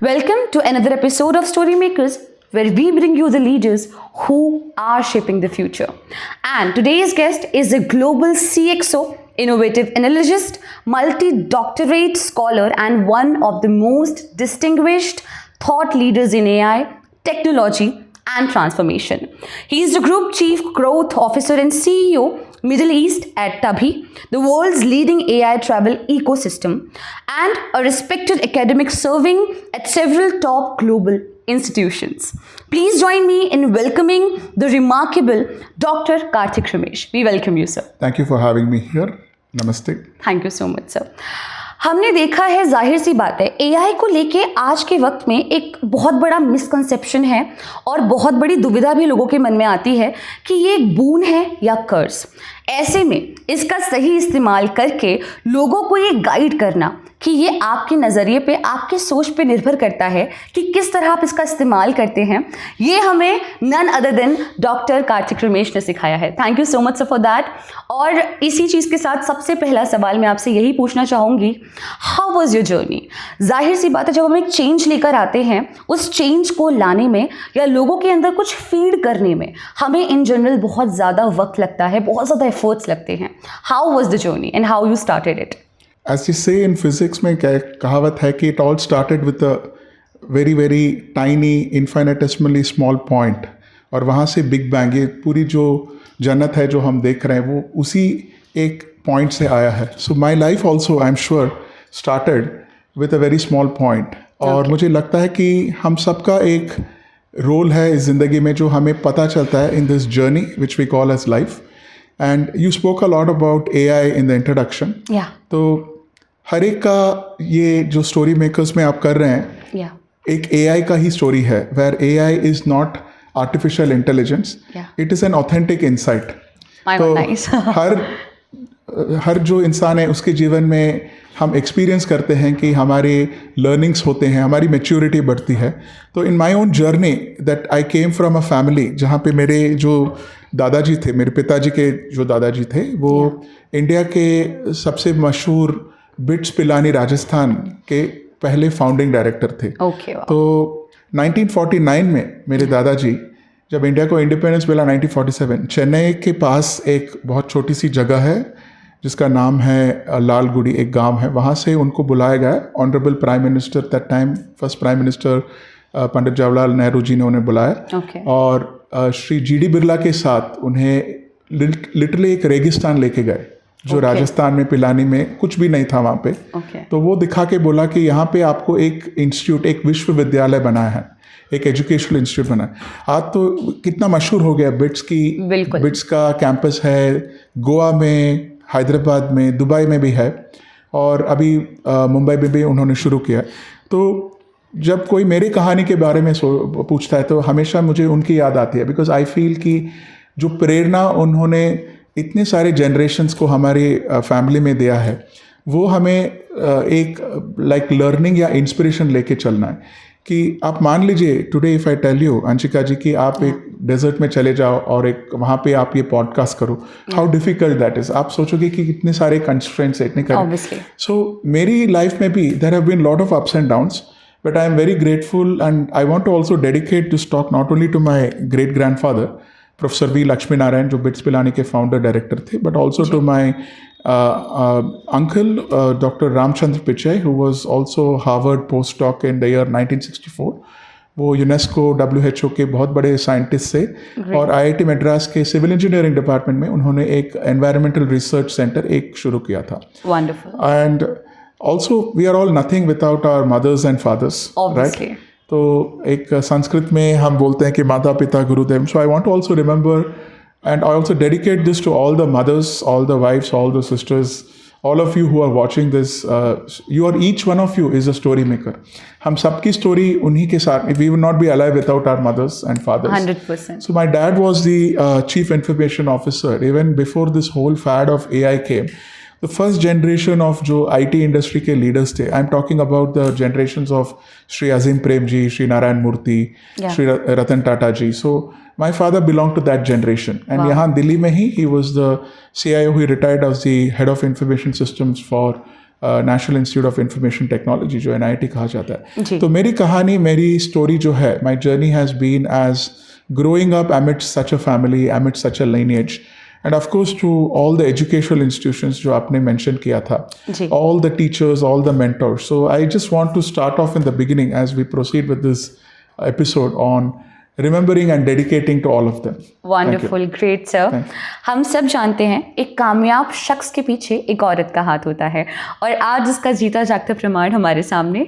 Welcome to another episode of Storymakers, where we bring you the leaders who are shaping the future. And today's guest is a global CXO, innovative analyst, multi-doctorate scholar, and one of the most distinguished thought leaders in AI, technology, and transformation. He is the Group Chief Growth Officer and CEO, Middle East at Tabhi, the world's leading AI travel ecosystem, and a respected academic serving at several top global institutions. Please join me in welcoming the remarkable Dr. Karthik Ramesh. We welcome you, sir. Thank you for having me here. Namaste. Thank you so much sir. हमने देखा है, जाहिर सी बात है, AI को लेके आज के वक्त में एक बहुत बड़ा मिसकंसेप्शन है और बहुत बड़ी दुविधा भी लोगों के मन में आती है कि ये एक बून है या कर्ज. ऐसे में इसका सही इस्तेमाल करके लोगों को ये गाइड करना कि ये आपके नज़रिए पे, आपके सोच पे निर्भर करता है कि किस तरह आप इसका इस्तेमाल करते हैं, ये हमें none other than doctor Kartik Ramesh ने सिखाया है. Thank you so much sir for that. और इसी चीज़ के साथ सबसे पहला सवाल मैं आपसे यही पूछना चाहूँगी, हाउ वॉज योर जर्नी? जाहिर सी बात है, जब हम एक चेंज लेकर आते हैं, उस चेंज को लाने में या लोगों के अंदर कुछ फीड करने में हमें इन जनरल बहुत ज़्यादा वक्त लगता है, बहुत ज़्यादा एफर्ट्स लगते हैं. How was the journey and how you started it? As you say in physics में क्या कहावत है कि it all started with a very very tiny infinitesimally small point और वहाँ से बिग बैंग, ये पूरी जो जन्नत है जो हम देख रहे हैं वो उसी एक पॉइंट से आया है. So my life also I am sure started with a very small point. और मुझे लगता है कि हम सबका एक रोल है इस ज़िंदगी में जो हमें पता चलता है in this journey which we call as life. And you spoke a lot about AI in the introduction. तो हर एक का ये जो स्टोरी मेकर्स में आप कर रहे हैं, एक AI का ही स्टोरी है, where AI is not artificial intelligence, it is an authentic insight. तो हर जो इंसान है उसके जीवन में हम एक्सपीरियंस करते हैं कि हमारे लर्निंग्स होते हैं, हमारी मैच्योरिटी बढ़ती है. तो in my own journey that I came from a family जहाँ पे मेरे जो दादाजी थे, मेरे पिताजी के जो दादाजी थे, वो इंडिया के सबसे मशहूर बिट्स पिलानी राजस्थान के पहले फाउंडिंग डायरेक्टर थे. तो 1949 में मेरे दादाजी, जब इंडिया को इंडिपेंडेंस मिला 1947, चेन्नई के पास एक बहुत छोटी सी जगह है जिसका नाम है लालगुड़ी, एक गांव है, वहाँ से उनको बुलाया गया. Honourable prime minister that time, first prime minister Pandit Jawaharlal Nehru ji ने उन्हें बुलाया. और श्री GD बिरला के साथ उन्हें लिटरली एक रेगिस्तान लेके गए जो राजस्थान में पिलानी में कुछ भी नहीं था वहाँ पे. तो वो दिखा के बोला कि यहाँ पे आपको एक इंस्टीट्यूट, एक विश्वविद्यालय बनाया है, एक एजुकेशनल इंस्टीट्यूट बना है. आज तो कितना मशहूर हो गया बिट्स की, बिट्स का कैंपस है गोवा में, हैदराबाद में, दुबई में भी है, और अभी मुंबई में भी उन्होंने शुरू किया. तो जब कोई मेरी कहानी के बारे में पूछता है तो हमेशा मुझे उनकी याद आती है, बिकॉज आई फील कि जो प्रेरणा उन्होंने इतने सारे जनरेशन्स को हमारी फैमिली में दिया है, वो हमें एक लाइक लर्निंग या इंस्पिरेशन लेके चलना है. कि आप मान लीजिए today if I tell you Anshika ji कि आप एक डेजर्ट में चले जाओ और एक वहाँ पे आप ये पॉडकास्ट करो, हाउ डिफिकल्ट दैट इज़. आप सोचोगे कि कितने सारे कंस्ट्रेंट्स है, इतने करें. सो मेरी लाइफ में भी there have been lot of ups and downs, but I am very grateful and I want to also dedicate this talk not only to my great grandfather professor V. Lakshmi Narayan जो बिट्स पिलानी के founder director थे, but also to my uncle Dr. Ramchandra Pichai, who was also Harvard postdoc in the year 1964. वो UNESCO WHO के बहुत बड़े scientist थे. और IIT Madras के सिविल इंजीनियरिंग डिपार्टमेंट में उन्होंने एक एनवायरमेंटल रिसर्च सेंटर एक शुरू किया था. Wonderful. And also we are all nothing without our mothers and fathers, right? तो एक संस्कृत में हम बोलते हैं कि माता पिता गुरुदेव. So I want to also remember and I also dedicate this to all the mothers, all the wives, all the sisters, all of you who are watching this. Each one of you is a story maker. हम सबकी story उन्हीं के साथ. We would not be alive without our mothers and fathers. 100%. So my dad was the chief information officer even before this whole fad of AI came. The first generation of जो IT industry के leaders थे, I'm talking about the generations of Shri Azim Prem ji, Shri Narayan Murthy, Shri Ratan Tata ji. So my father belonged to that generation. And यहाँ दिल्ली में ही he was the CIO. He retired as the head of information systems for national institute of information technology, जो NIT कहा जाता जी। है। तो मेरी कहानी, मेरी स्टोरी जो है, my journey has been as growing up amidst such a family, amidst such a lineage, and of course to all the educational institutions जो आपने mention किया था, जी। all the teachers, all the mentors. So I just want to start off in the beginning as we proceed with this episode on remembering and dedicating to all of them. Wonderful, great sir. हम सब जानते हैं एक कामयाब शख्स के पीछे एक औरत का हाथ होता है, और आज इसका जीता जागता प्रमाण हमारे सामने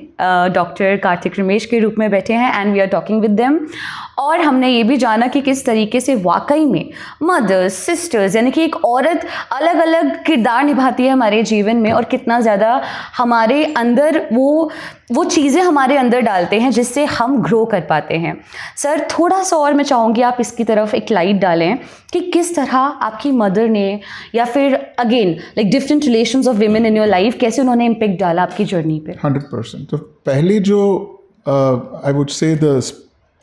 डॉक्टर कार्तिक रमेश के रूप में बैठे हैं, and we are talking with them. और हमने ये भी जाना कि किस तरीके से वाकई में मदर्स, सिस्टर्स, यानी कि एक औरत अलग अलग किरदार निभाती है हमारे जीवन में, और कितना ज़्यादा हमारे अंदर वो चीज़ें हमारे अंदर डालते हैं जिससे हम ग्रो कर पाते हैं। सर, थोड़ा सा और मैं चाहूँगी आप इसकी तरफ एक लाइट डालें कि किस तरह आपकी मदर ने, या फिर again like different relations of women in your life, कैसे उन्होंने इम्पैक्ट डाला आपकी जर्नी पे। 100%। तो पहली जो I would say the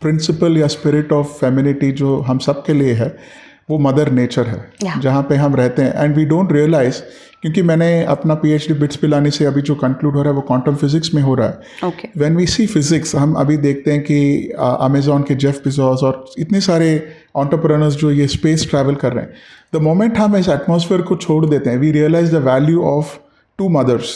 principle या स्पिरिट ऑफ फेमिनिटी जो हम सब के लिए है, वो मदर नेचर है, जहाँ पे हम रहते हैं। एंड वी डोंट रियलाइज, क्योंकि मैंने अपना PhD बिट्स पिलानी से अभी जो कंक्लूड हो रहा है वो क्वांटम फिजिक्स में हो रहा है। Okay. When we see physics, हम अभी देखते हैं कि अमेजॉन के जेफ बेजोस और इतने सारे एंटरप्रेन्योर्स जो ये स्पेस ट्रैवल कर रहे हैं, द मोमेंट हम इस एटमॉस्फेयर को छोड़ देते हैं, we realise the value of two mothers,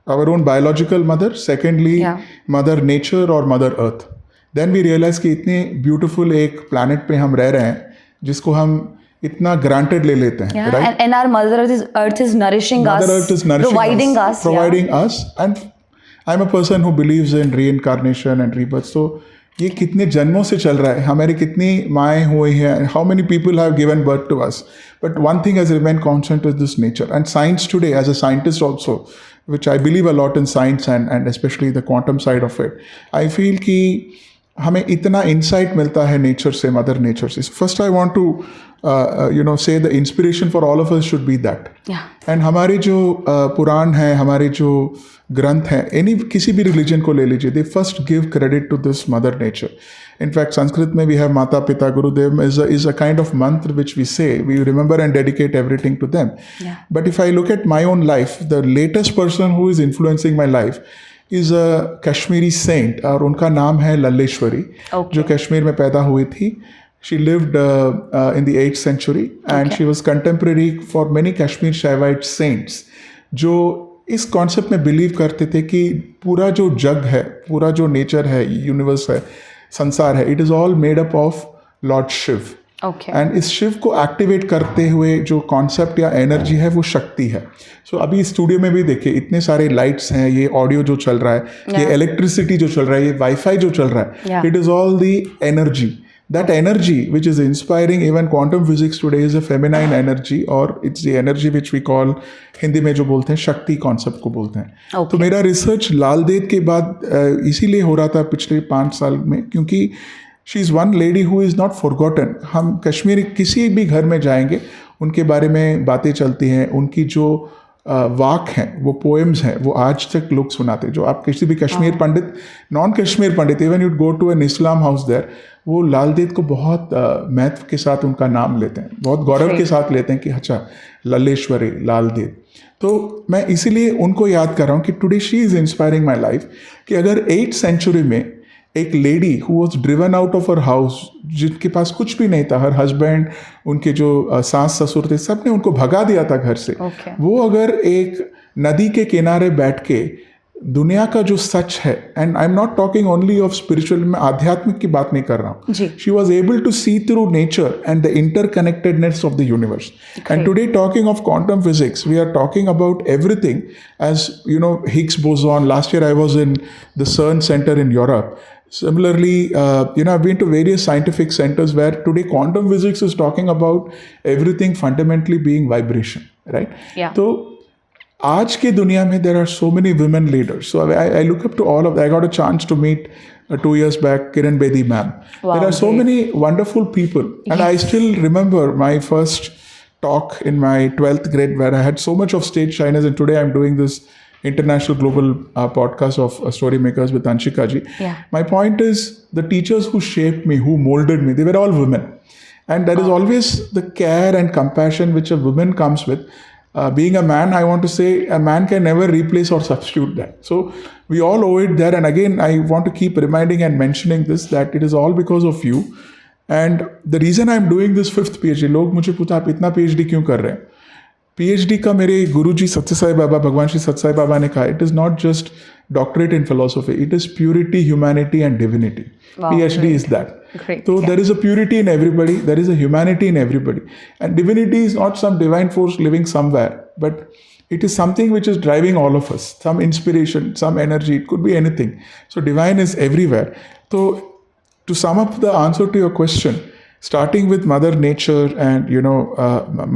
our own biological mother, secondly mother nature और mother earth. Then we realise कि इतने ब्यूटिफुल एक प्लैनेट पे हम रह रहे हैं जिसको हम इतना ग्रांटेड ले लेते हैं, right? And our mother earth is nourishing us, Mother Earth is nourishing providing us, and I'm a person who believes in reincarnation and rebirth. So ये कितने जन्मों से चल रहा है, हमारी कितनी माएँ हुई हैं, how many people have given birth to us, but one thing has remained constant is this nature. And science today, as a scientist also, which I believe a lot in science and especially the quantum side of it, I feel कि हमें इतना insight मिलता है nature से, mother nature से। First I want to से the inspiration for all of us should be that. And हमारे जो पुराण हैं, हमारे जो ग्रंथ हैं, किसी भी रिलीजन को ले लीजिए, they first give credit to this mother nature. In fact Sanskrit में वी हैव माता पिता गुरुदेव is a kind of mantra which we say, we remember and dedicate everything to them. But if I look at my own life, the latest person who is influencing my life is a Kashmiri saint, और उनका नाम है लल्लेश्वरी, जो कश्मीर में पैदा हुई थी। She lived in the 8th century and she was contemporary for many Kashmir Shaivite saints, जो इस कॉन्सेप्ट में बिलीव करते थे कि पूरा जो जग है, पूरा जो नेचर है, यूनिवर्स है, संसार है, it is all made up of lord Shiva. And इस शिव को एक्टिवेट करते हुए जो कॉन्सेप्ट या एनर्जी है वो शक्ति है। सो अभी स्टूडियो में भी देखिए, इतने सारे लाइट्स हैं, ये ऑडियो जो चल रहा है, ये इलेक्ट्रिसिटी जो चल रहा है, ये वाईफाई जो चल रहा है, it is all the energy. That energy which is inspiring even quantum physics today is a feminine energy, or it's the energy which we call, Hindi में जो बोलते हैं शक्ति कॉन्सेप्ट को बोलते हैं। तो मेरा रिसर्च लाल देद के बाद इसीलिए हो रहा था पिछले 5 साल में, क्योंकि she is one lady who is not forgotten. हम कश्मीर किसी भी घर में जाएंगे, उनके बारे में बातें चलती हैं, उनकी जो वाक हैं, वो पोएम्स हैं, वो आज तक लोग सुनाते हैं। जो आप किसी भी Kashmir Pandit, non Kashmir Pandit, even you'd go to an Islam house there, वो लाल देद को बहुत महत्व के साथ उनका नाम लेते हैं, बहुत गौरव के साथ लेते हैं कि अच्छा लल्लेश्वरी, लाल देद। तो मैं इसीलिए उनको याद कर रहा हूँ कि today she is inspiring my life, कि अगर 8th century में एक lady who was driven out of her house, जिनके पास कुछ भी नहीं था, हर हस्बैंड, उनके जो सास ससुर थे, सब ने उनको भगा दिया था घर से, वो अगर एक नदी के किनारे बैठ के दुनिया का जो सच है, and I am not talking only of spiritual, मैं आध्यात्मिक की बात नहीं कर रहा हूँ, she was able to see through nature and the interconnectedness of the universe. And today talking of quantum physics, we are talking about everything as you know, Higgs boson. Last year I was in the CERN centre in Europe. Similarly, I've been to various scientific centers where today quantum physics is talking about everything fundamentally being vibration, right? Yeah. So, आज की दुनिया में there are so many women leaders. So I look up to all of them. I got a chance to meet 2 years back Kiran Bedi ma'am. Wow, there are so many wonderful people, and I still remember my first talk in my 12th grade where I had so much of stage shyness, and today I'm doing this international global podcast of story makers with Anshika ji. My point is, the teachers who shaped me, who molded me, they were all women, and there is always the care and compassion which a woman comes with. being a man, I want to say a man can never replace or substitute that. So we all owe it there. And again, I want to keep reminding and mentioning this, that it is all because of you. And the reason I'm doing this 5th PhD, लोग मुझे पूछा आप इतना PhD क्यों कर रहे हैं? PhD का मेरे गुरुजी सत्य साई बाबा, भगवान श्री सत्य साई बाबा ने कहा, it is not just doctorate in philosophy, it is purity, humanity and divinity. Wow, PhD great. is that. Great, So yeah. there is a purity in everybody, there is a humanity in everybody. And divinity is not some divine force living somewhere, but it is something which is driving all of us, some inspiration, some energy, it could be anything. So divine is everywhere. So to sum up the answer to your question, starting with Mother Nature and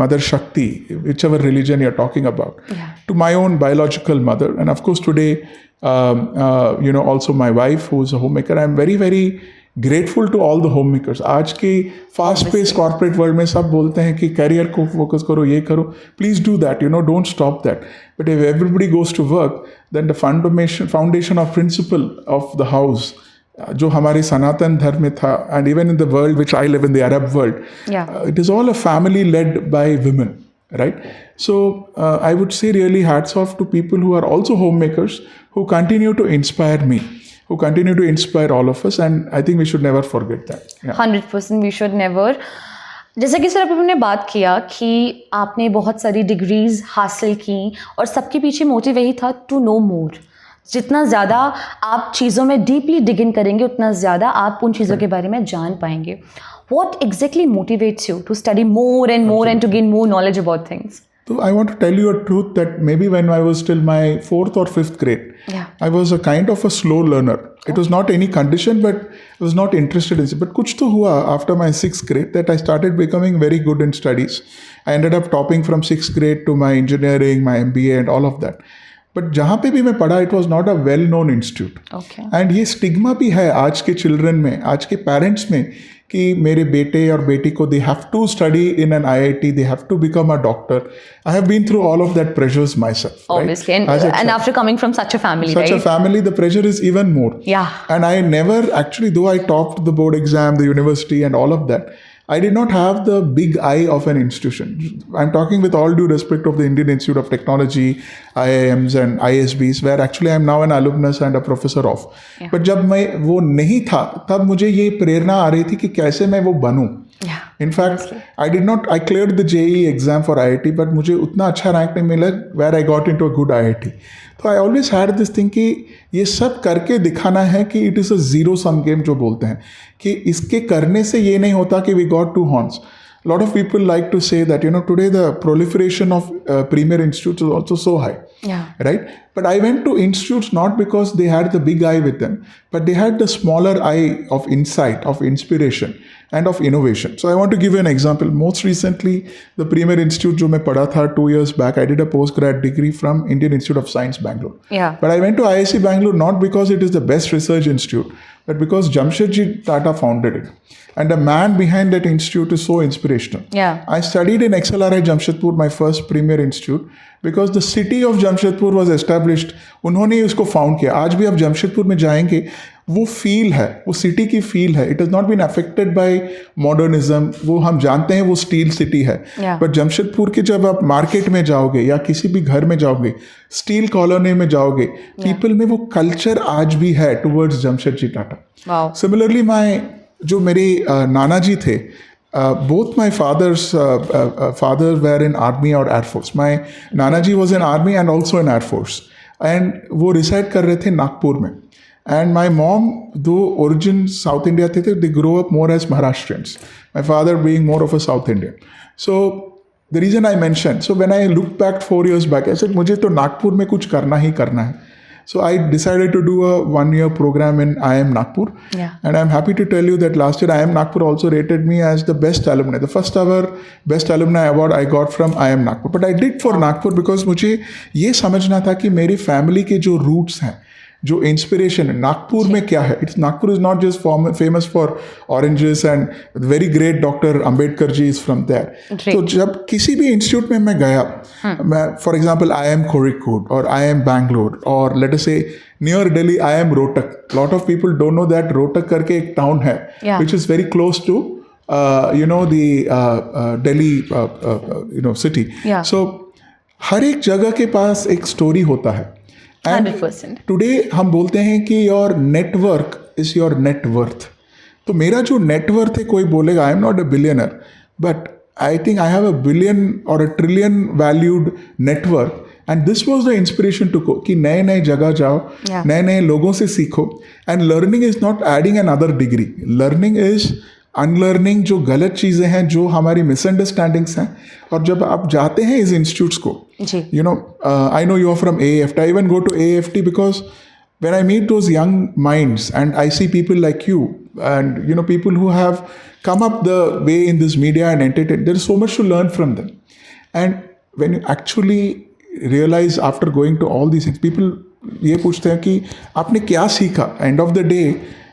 Mother Shakti, whichever religion you're talking about, to my own biological mother, and of course today, also my wife who is a homemaker. I'm very, very grateful to all the homemakers. आज के fast paced corporate world में सब बोलते हैं कि career को focus करो, ये करो. Please do that, don't stop that. But if everybody goes to work, then the foundation of principle of the house, जो हमारे सनातन धर्म में था, and even in the world which I live in, the Arab world, it is all a family led by women, right? So I would say really hats off to people who are also homemakers, who continue to inspire me, who continue to inspire all of us, and I think we should never forget that. 100% we should never. जैसा कि sir आपने बात किया कि आपने बहुत सारी degrees हासिल की और सबके पीछे मोटिव यही था, टू नो मोर. जितना ज़्यादा आप चीज़ों में डीपली डिग इन करेंगे, उतना ज़्यादा आप उन चीज़ों के बारे में जान पाएंगे. What exactly motivates you to study more and more and to gain more knowledge about things? So I want to tell you a truth that maybe when I was still my 4th or 5th grade, I was a kind of a slow learner. It was not any condition, but I was not interested in it. But kuch to hua after my 6th grade that I started becoming very good in studies. I ended up topping from 6th grade to my engineering, my MBA and all of that. But जहाँ पे भी मैं पढ़ा, it was not a well known institute. And ये stigma भी है आज के चिल्ड्रन में, आज के पेरेंट्स में, कि मेरे बेटे और बेटी को they have to study in an IIT, they have to become a doctor. I have been through all of that pressures myself. Obviously, and after coming from such a family, such a family, the pressure is even more. Yeah. And I never actually, though I topped the board exam, the university and all of that, I did not have the big eye of an institution. I'm talking with all due respect of the Indian Institute of Technology, IIMs and ISBs, where actually I'm now an alumnus and a professor of. But जब मैं वो नहीं था, तब मुझे ये प्रेरणा आ रही थी कि कैसे मैं वो बनूं. In fact, I cleared the JEE exam for IIT, but मुझे उतना अच्छा रैंक नहीं मिला where I got into a good IIT. तो I always had this thing कि ये सब करके दिखाना है कि it is a zero sum game जो बोलते हैं, कि इसके करने से ये नहीं होता कि we got 2 horns. A lot of people like to say that, today the proliferation of premier institutes is also so high. Right? But I went to institutes not because they had the big eye with them, but they had the smaller eye of insight, of inspiration, and of innovation. So I want to give you an example. Most recently, the premier institute जो मैं पढ़ा था 2 years back, I did a postgrad degree from Indian Institute of Science, Bangalore. But I went to IISc Bangalore not because it is the best research institute, but because Jamshedji Tata founded it. And the man behind that institute is so inspirational. I studied in XLRI Jamshedpur, my first premier institute, because the city of Jamshedpur was established. उन्होंने ही उसको found किया. आज भी आप जमशेदपुर में जाएंगे, वो feel है, वो सिटी की फील है. It has not been affected by modernism. वो हम जानते हैं वो स्टील सिटी है. बट जमशेदपुर के जब आप मार्केट में जाओगे या किसी भी घर में जाओगे, स्टील कॉलोनी में जाओगे, पीपल में वो कल्चर आज भी है टुवर्ड्स जमशेदजी टाटा. सिमिलरली जो मेरे नाना जी थे, both my father were in army or air force. My nana ji was in army and also in air force, and वो reside कर रहे थे नागपुर में. And my mom, though origin South India थे, they grew up more as Maharashtrians. My father being more of a South Indian. So the reason I mentioned, so when I looked back 4 years back, I said मुझे तो नागपुर में कुछ करना ही करना है. So I decided to do a 1-year program in IIM Nagpur. And I'm happy to tell you that last year IIM Nagpur also rated me as the best alumni. The first ever best alumni award I got from IIM Nagpur. But I did for Nagpur because मुझे ये समझना था कि मेरी family के जो roots हैं, जो इंस्पिरेशन है नागपुर में क्या है. Nagpur is not just famous for oranges and very great doctor Ambedkar ji is from there. तो जब किसी भी इंस्टीट्यूट में मैं गया, मैं फॉर एग्जांपल IIM Kozhikode और IIM Bangalore और let us say near Delhi IIM Rohtak. Lot of people don't know that Rohtak करके एक टाउन है which is very close to the Delhi city. So हर एक जगह के पास एक स्टोरी होता है. And 100%. टुडे हम बोलते हैं कि your network is your net worth. तो मेरा जो नेटवर्थ है, कोई बोलेगा I am not a billionaire, but I think I have a billion और a trillion valued network. And this was the inspiration to go कि नए नए जगह जाओ, Yeah. नए नए लोगों से सीखो. And learning is not adding N other degree. Learning is unlearning जो गलत चीज़ें हैं, जो हमारी मिसअंडरस्टैंडिंग्स हैं. और जब आप जाते हैं इस इंस्टीट्यूट्स को, जी. you know, I know you are from AAFT. I even go to AAFT because when I meet those young minds and I see people like you and, you know, people who have come up the way in this media and entertainment, there is so much to learn from them. And when you actually realize after going to all these things, people ये पूछते हैं कि आपने क्या सीखा. End of the day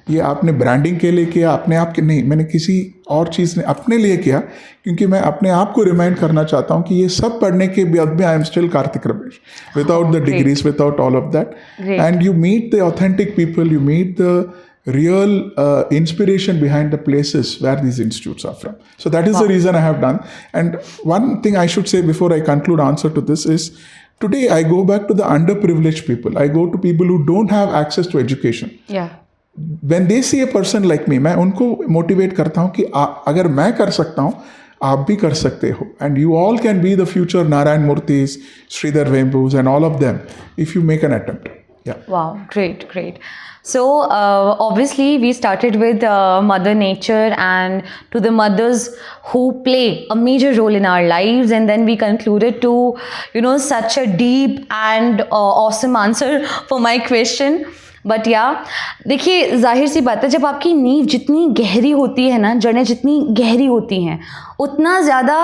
ये आपने branding के लिए किया, अपने आप के नहीं, मैंने किसी और चीज़ ने अपने लिए किया, क्योंकि मैं अपने आप को रिमाइंड करना चाहता हूँ कि ये सब पढ़ने के बाद में I am still Kartik Ramesh, without the degrees, without all of that. And you meet the authentic people, you meet the real inspiration behind the places where these institutes are from. So that is the reason I have done. And one thing I should say before I conclude answer to this is, today I go back to the underprivileged people. I go to people who don't have access to education. Yeah. When they see a person like me, मैं उनको motivate करता हूँ कि अगर मैं कर सकता हूँ, आप भी कर सकते हो. And you all can be the future Narayana Murthys, Sridhar Vembus and all of them if you make an attempt. Wow, great, great. So, obviously, we started with Mother Nature and to the mothers who play a major role in our lives, and then we concluded to, you know, such a deep and awesome answer for my question. But या देखिए, जाहिर सी बात है, जब आपकी नींव जितनी गहरी होती है ना, जड़ें जितनी गहरी होती हैं, उतना ज़्यादा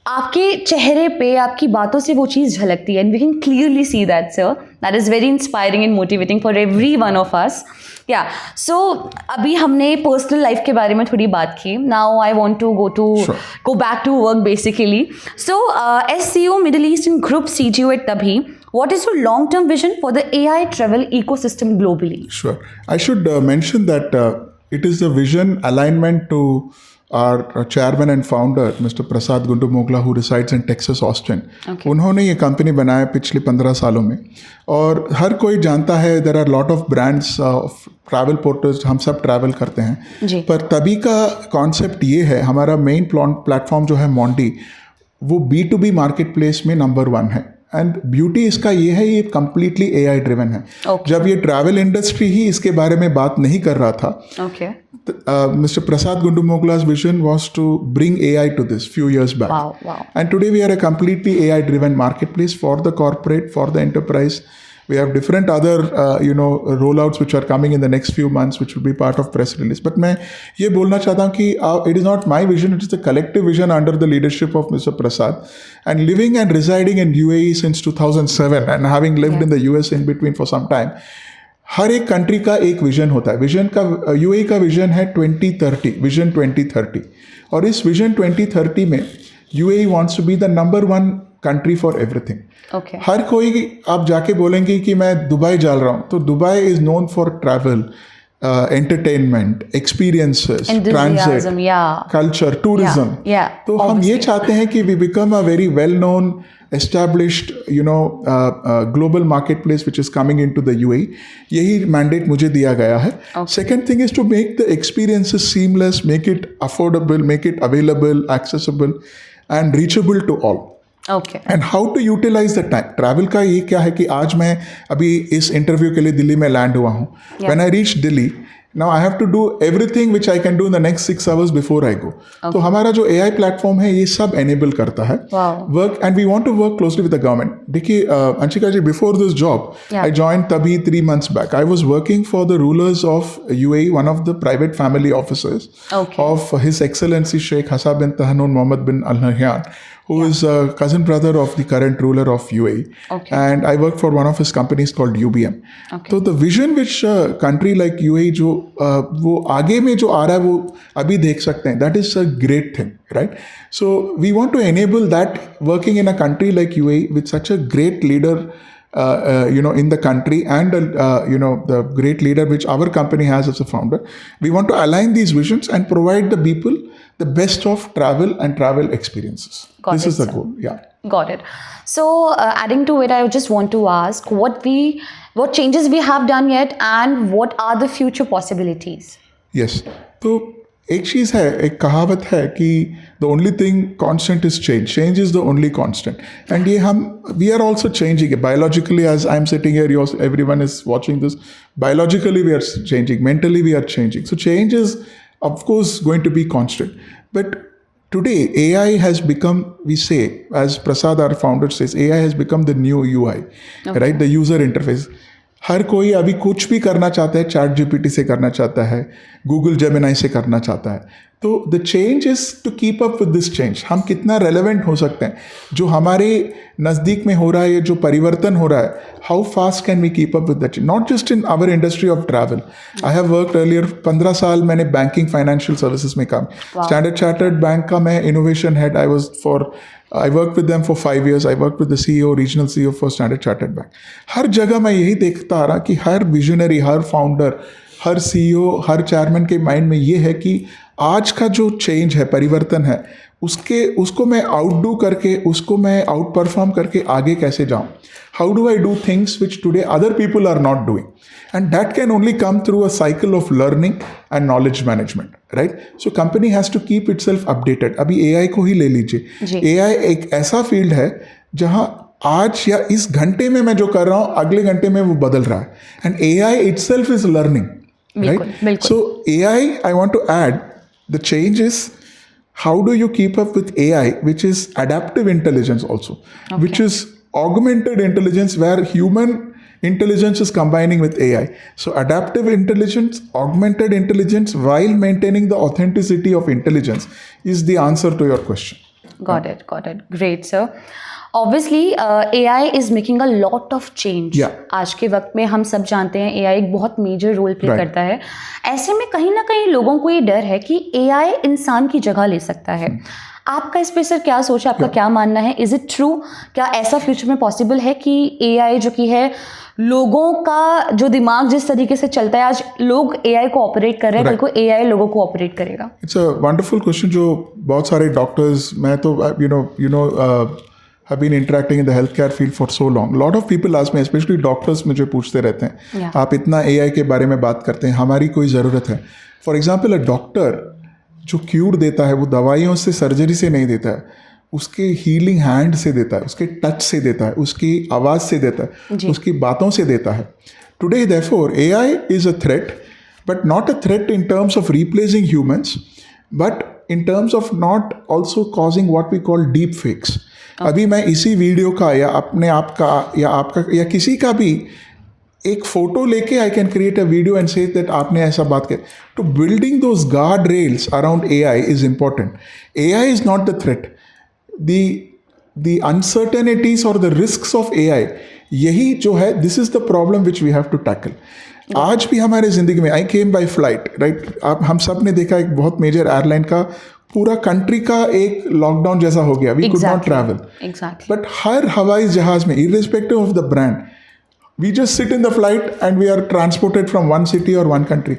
आपके चेहरे पे, आपकी बातों से वो चीज़ झलकती है. And we can clearly see that, sir. That is very inspiring and motivating for every one of us. Yeah so अभी हमने पर्सनल लाइफ के बारे में थोड़ी बात की. Now I want to go back to work basically. So as CEO middle east in group CGO at Tabhi, what is your long-term vision for the AI travel ecosystem globally? Sure. I should mention that it is a vision alignment to our chairman and founder, Mr. Prasad Gundumogla, who resides in Texas, Austin. Okay. उन्होंने ये company बनाया पिछले 15 सालों में. और हर कोई जानता है, there are lot of brands of travel portals, हम सब ट्रैवल करते हैं. जी. पर तभी का कॉन्सेप्ट ये है, हमारा मेन प्लेटफॉर्म जो है मोंडी, वो B2B मार्केट प्लेस में नंबर 1 है. एंड ब्यूटी इसका ये है, ये कम्प्लीटली AI ड्रिवन है. Okay. जब ये ट्रैवल इंडस्ट्री ही इसके बारे में बात नहीं कर रहा था, Okay. Mr. Prasad Gundumogla's vision was to bring AI to this few years back. Wow. And today we are a completely AI driven marketplace for the corporate, for the enterprise. We have different other rollouts which are coming in the next few months, which will be part of press release. But मैं ये बोलना चाहता हूँ कि it is not my vision, it is the collective vision under the leadership of Mr. Prasad. And living and residing in UAE since 2007 and having lived in the US in between for some time, हर एक country का एक vision होता है. Vision का UAE का vision है 2030, vision 2030. और इस विजन 2030 में UAE wants to be the number 1 country for everything. Okay. हर कोई आप जाके बोलेंगे कि मैं दुबई जा रहा हूँ, तो Dubai is known for travel, entertainment, experiences, transit, culture, tourism. तो हम ये चाहते हैं कि we become a very well known established global marketplace which is coming into the UAE. यही mandate मुझे दिया गया है. Second thing is to make the experiences seamless, make it affordable, make it available, accessible and reachable to all. Okay. And how to utilize the time. Travel का ये क्या है कि आज मैं अभी इस इंटरव्यू के लिए दिल्ली में लैंड हुआ हूँ. When I reach Delhi, now I have to do everything which I can do in the next 6 hours before I go. तो हमारा जो AI प्लेटफॉर्म है ये सब enable करता है. Work and we want to work closely with the government. देखिए अंशिका जी, before this job, I joined Tabhi 3 months back. I was working for the rulers of UAE, one of the private family officers of His Excellency Sheikh Hassan bin Tahanoon Mohammed bin Al Nahyan, who is a cousin brother of the current ruler of UAE. And I work for one of his companies called UBM. So the vision which country like UAE जो वो आगे में जो आ रहा है वो अभी देख सकते हैं. That is a great thing, right? So we want to enable that working in a country like UAE with such a great leader in the country and the great leader which our company has as a founder. We want to align these visions and provide the people the best of travel and travel experiences. This is the goal. Yeah. Got it. So, adding to it, I just want to ask what changes we have done yet, and what are the future possibilities? Yes, तो एक चीज़ है, एक कहावत है कि the only thing constant is change is the only constant, and ये हम we are also changing biologically. As I am sitting here, everyone is watching this. Biologically we are changing, mentally we are changing. So change is of course going to be constant. But today AI has become, we say, as Prasad our founder says, AI has become the new UI. Okay. Right, the user interface. हर कोई अभी कुछ भी करना चाहता है, chat GPT से करना चाहता है, गूगल जेमिनाई से करना चाहता है. तो the change is to keep up with this change. हम कितना रेलेवेंट हो सकते हैं, जो हमारे नज़दीक में हो रहा है, जो परिवर्तन हो रहा है, how fast can we keep up with that. Not just in our industry of travel. I have worked earlier, 15 साल मैंने बैंकिंग फाइनेंशियल सर्विसेज में काम. स्टैंडर्ड चार्टर्ड बैंक का मैं innovation head. I worked with them for 5 years. I worked with the CEO, regional CEO for Standard Chartered Bank. हर जगह मैं यही देखता आ रहा कि हर विजनरी, हर फाउंडर, हर CEO, हर चेयरमैन के माइंड में ये है कि आज का जो चेंज है, परिवर्तन है, उसको मैं आउटडू करके, उसको मैं आउट परफॉर्म करके आगे कैसे जाऊँ. How do I do things which today other people are not doing, and that can only come through a cycle of learning and knowledge management, right? So company has to keep itself updated. अभी AI को ही ले लीजिए. AI एक ऐसा field है जहाँ आज या इस घंटे में मैं जो कर रहा हूँ, अगले घंटे में वो बदल रहा है. And AI itself is learning, right? So AI, I want to add, the change is how do you keep up with AI, which is adaptive intelligence also, which is augmented intelligence where human intelligence is combining with AI. So adaptive intelligence, augmented intelligence, while maintaining the authenticity of intelligence is the answer to your question. Got it. Great, sir. Obviously, AI is making a lot of change. Yeah. आज के वक्त में हम सब जानते हैं AI एक बहुत मेजर रोल प्ले करता है. ऐसे में कहीं ना कहीं लोगों को ये डर है कि AI इंसान की जगह ले सकता है. आपका इस पे सर क्या सोच है, आपका क्या मानना है? Is it true? क्या ऐसा फ्यूचर में पॉसिबल है कि AI जो कि है, लोगों का जो दिमाग जिस तरीके से चलता है, आज लोग AI को ऑपरेट कर रहे हैं, कल को AI लोगों को ऑपरेट करेगा? इट्स अ वंडरफुल क्वेश्चन जो बहुत सारे डॉक्टर्स, मैं तो have been interacting in the healthcare field for so long. Lot of people ask me, especially doctors मुझे पूछते रहते हैं, आप इतना AI के बारे में बात करते हैं, हमारी कोई ज़रूरत है? फॉर एग्जाम्पल, अ डॉक्टर जो क्यूर देता है वो दवाइयों से, सर्जरी से नहीं देता है, उसके हीलिंग हैंड से देता है, उसके टच से देता है, उसकी आवाज़ से देता है, उसकी बातों से देता है. Today therefore AI is a threat, but not a threat in terms of replacing humans, but in terms of not also causing what we call deep fakes. अभी मैं इसी वीडियो का या अपने आप का या आपका या किसी का भी एक फोटो लेके I can create a video and say that आपने ऐसा बात की. तो building those guard rails around AI is important. AI is not the threat. the uncertainties or the risks of AI, यही जो है, this is the problem which we have to tackle. आज भी हमारे ज़िंदगी में, आई केम बाई फ्लाइट, राइट, आप हम सब ने देखा एक बहुत मेजर एयरलाइन का पूरा कंट्री का एक लॉकडाउन जैसा हो गया, we could not travel. But हर हवाई जहाज में, irrespective of the brand, we just sit in the flight and we are transported from one city और वन कंट्री.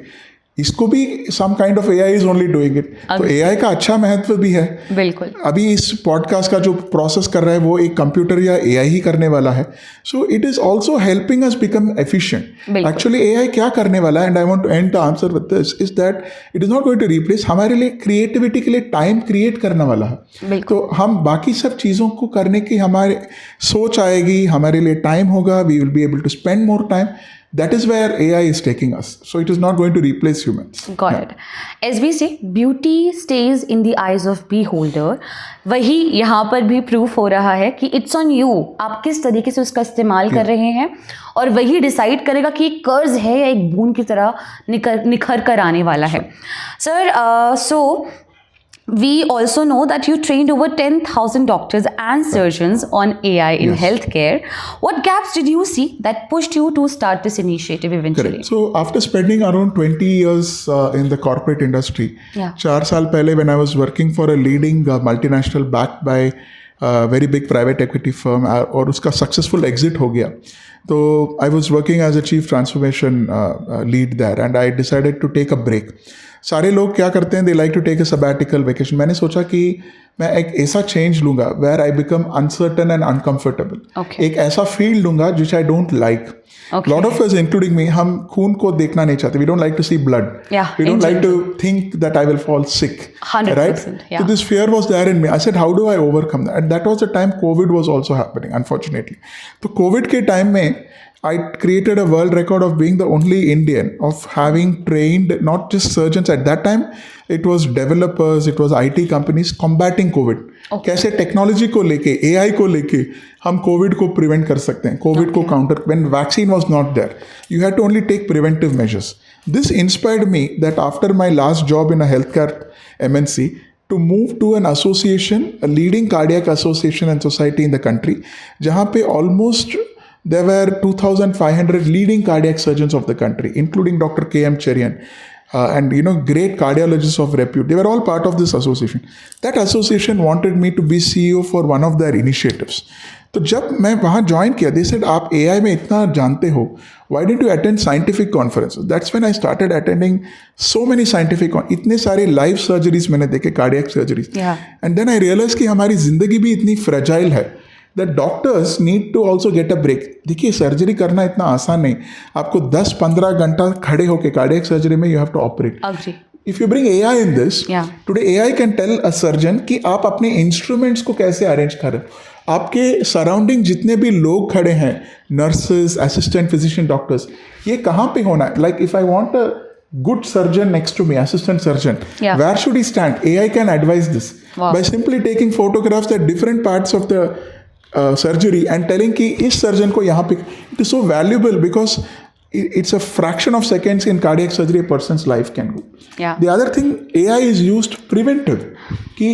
इसको भी some kind of AI is only doing it. तो AI का अच्छा महत्व भी है. बिल्कुल. अभी इस पॉडकास्ट का जो प्रोसेस कर रहा है वो एक कंप्यूटर या AI ही करने वाला है. So it is also helping us become efficient. Actually AI क्या करने वाला है, and I want to end the answer with this, is that it is not going to replace, हमारे लिए क्रिएटिविटी के लिए टाइम क्रिएट करने वाला है. तो हम बाकी सब चीज़ों को करने की हमारे सोच आएगी, हमारे लिए टाइम होगा, we will be able to spend more time. That is where AI is taking us. So it is not going to replace humans. Got it. As we say, beauty stays in the eyes of beholder. वही यहाँ पर भी proof हो रहा है कि it's on you. आप किस तरीके से उसका इस्तेमाल कर रहे हैं, और वही डिसाइड करेगा कि एक कर्ज है या एक बूंद की तरह निखर कर आने वाला है. Sir, so we also know that you trained over 10,000 doctors and surgeons on AI in healthcare. What gaps did you see that pushed you to start this initiative eventually? Correct. So after spending around 20 years in the corporate industry, 4 साल पहले when I was working for a leading multinational backed by a very big private equity firm, और उसका successful exit हो गया. तो I was working as a chief transformation lead there, and I decided to take a break. सारे लोग क्या करते हैं, they like to take a sabbatical vacation. मैंने सोचा कि मैं एक ऐसा चेंज लूंगा where I become uncertain and uncomfortable. Okay. एक ऐसा फील्ड लूंगा which I don't like. Okay. Lot of us, including me, हम खून को देखना नहीं चाहते. We don't like to see blood. Yeah, We in don't like general. to think that I will fall sick. 100%, Right? yeah. So this fear was there in me. I said, how do I overcome that? And that was the time COVID was also happening, unfortunately. तो COVID के time में I created a world record of being the only Indian of having trained not just surgeons at that time, it was developers, it was IT companies combating COVID. Okay. कैसे technology को लेके AI को लेके हम Covid को prevent कर सकते हैं, कोविड को counter. When vaccine was not there, you had to only take preventive measures. This inspired me that after my last job in a health care MNC to move to an association, a leading cardiac association and society in the country, जहाँ पे almost there were 2,500 leading cardiac surgeons of the country, including Dr. K.M. Cherian, and great cardiologists of repute. They were all part of this association. That association wanted me to be CEO for one of their initiatives. तो जब मैं वहाँ join किया, they said आप AI में इतना जानते हो, why didn't you attend scientific conferences? That's when I started attending so many scientific इतने सारे live surgeries मैंने देखे, cardiac surgeries. Yeah. And then I realized कि हमारी जिंदगी भी इतनी fragile है that doctors need to also get a break. देखिए सर्जरी करना इतना आसान नहीं. आपको 10-15 घंटा खड़े होके कार्डियक सर्जरी में you have to operate. Agree. If you bring AI in this, Yeah. today AI can tell a surgeon कि आप अपने इंस्ट्रूमेंट्स को कैसे अरेंज कर रहे हो. आपके सराउंडिंग जितने भी लोग खड़े हैं, नर्सेज, असिस्टेंट फिजिशियन, डॉक्टर्स, ये कहाँ पे होना है. Like if I want a good surgeon next to me, assistant surgeon, Yeah. where should he stand? AI can advise this. Wow. By simply taking photographs at different parts of the surgery and telling कि इस surgeon को यहाँ पे, it is so valuable because it's a fraction of seconds in cardiac surgery a person's life can go. Yeah. The other thing, AI is used preventive, कि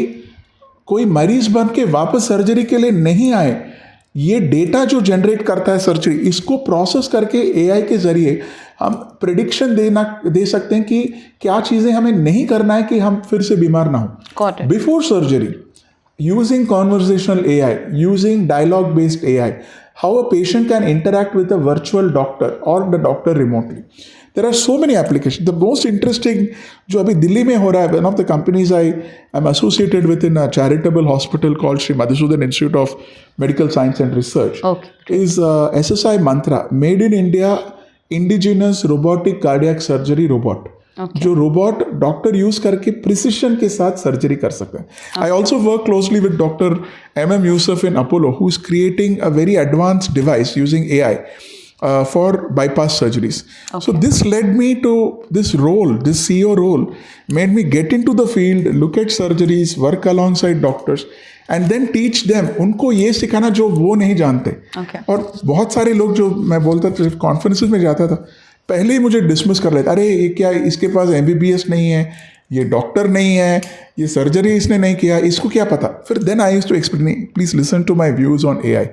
कोई मरीज बन के वापस सर्जरी के लिए नहीं आए. ये डेटा जो जनरेट करता है सर्जरी, इसको प्रोसेस करके AI के जरिए हम प्रेडिक्शन दे सकते हैं कि क्या चीज़ें हमें नहीं करना है कि हम फिर से बीमार ना हो. Got it. Before surgery, using conversational AI, using dialogue based AI, how a patient can interact with a virtual doctor or the doctor remotely. There are so many applications. The most interesting जो अभी दिल्ली में हो रहा है, one of the companies I am associated with in a charitable hospital called Sri Madhusudan Institute of Medical Science and Research, Okay. is SSI Mantra, made in India, indigenous robotic cardiac surgery robot. Okay. जो robot doctor use करके precision के साथ surgery कर सकते हैं. I also work closely with doctor MM Yusuf in Apollo, who is creating a very advanced device using AI for bypass surgeries. Okay. So this led me to this role, this CEO role, made me get into the field, look at surgeries, work alongside doctors, and then teach them. उनको ये सिखाना जो वो नहीं जानते. Okay. और बहुत सारे लोग जो मैं बोलता था, कॉन्फ्रेंसेस में जाता था, पहले ही मुझे डिसमिस कर लेते. अरे ये क्या, इसके पास MBBS नहीं है, ये डॉक्टर नहीं है, ये सर्जरी इसने नहीं किया, इसको क्या पता. फिर then I used to explain, please listen to my views on AI.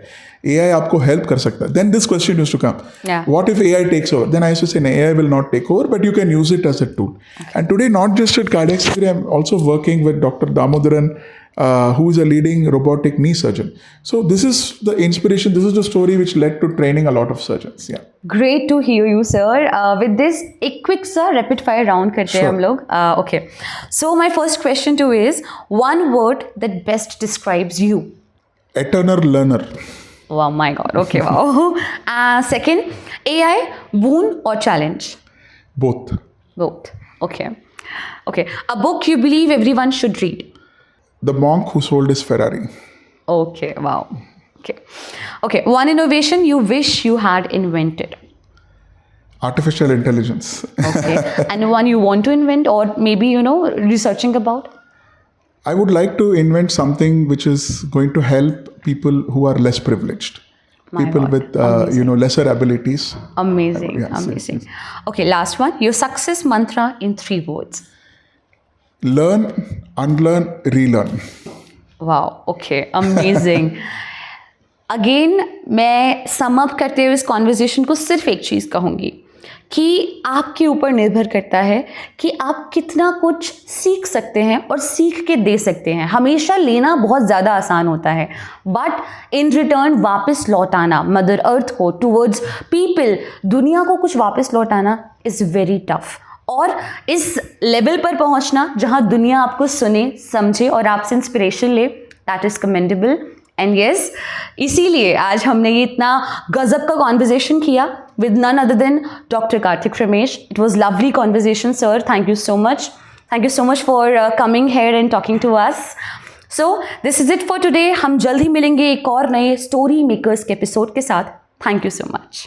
AI आपको हेल्प कर सकता है. Then this question used to come, what if AI takes over. Then I used to say AI will not take over, but you can use it as a tool. And today, not just at cardiac surgery, I'm also working with Dr. Damodaran, who is a leading robotic knee surgeon. So this is the inspiration, this is the story which led to training a lot of surgeons. Yeah. Great to hear you, sir. With this, एक quick sir rapid fire round करते हैं Sure. हम लोग. Okay. So my first question to you is one word that best describes you. Eternal learner. Wow, my God. Okay, wow. Second, AI, boon or challenge? Both. Both. Okay. Okay. A book you believe everyone should read. The monk who sold his Ferrari. Okay, wow. Okay. Okay, one innovation you wish you had invented. Artificial intelligence. Okay. And one you want to invent or maybe, researching about? I would like to invent something which is going to help people who are less privileged. My People God. with, lesser abilities. Amazing. Yes, Amazing. Okay, last one. Your success mantra in 3 words. Learn, unlearn, relearn. Wow. Okay. Amazing. Again मैं sum up करते हुए इस conversation को सिर्फ एक चीज़ कहूँगी कि आपके ऊपर निर्भर करता है कि आप कितना कुछ सीख सकते हैं और सीख के दे सकते हैं. हमेशा लेना बहुत ज़्यादा आसान होता है, बट इन रिटर्न वापस लौटाना मदर अर्थ को, टूवर्ड्स पीपल, दुनिया को कुछ वापस लौटाना इज़ वेरी टफ. और इस लेवल पर पहुंचना जहां दुनिया आपको सुने, समझे और आपसे इंस्पिरेशन ले, that is commendable. And yes, इसीलिए आज हमने ये इतना गजब का कॉन्वर्जेशन किया with none other than Dr. Karthik Ramesh. It was lovely conversation, sir. Thank you so much. Thank you so much for coming here and talking to us. So, this is it for today. हम जल्द ही मिलेंगे एक और नए story makers के episode के साथ. Thank you so much.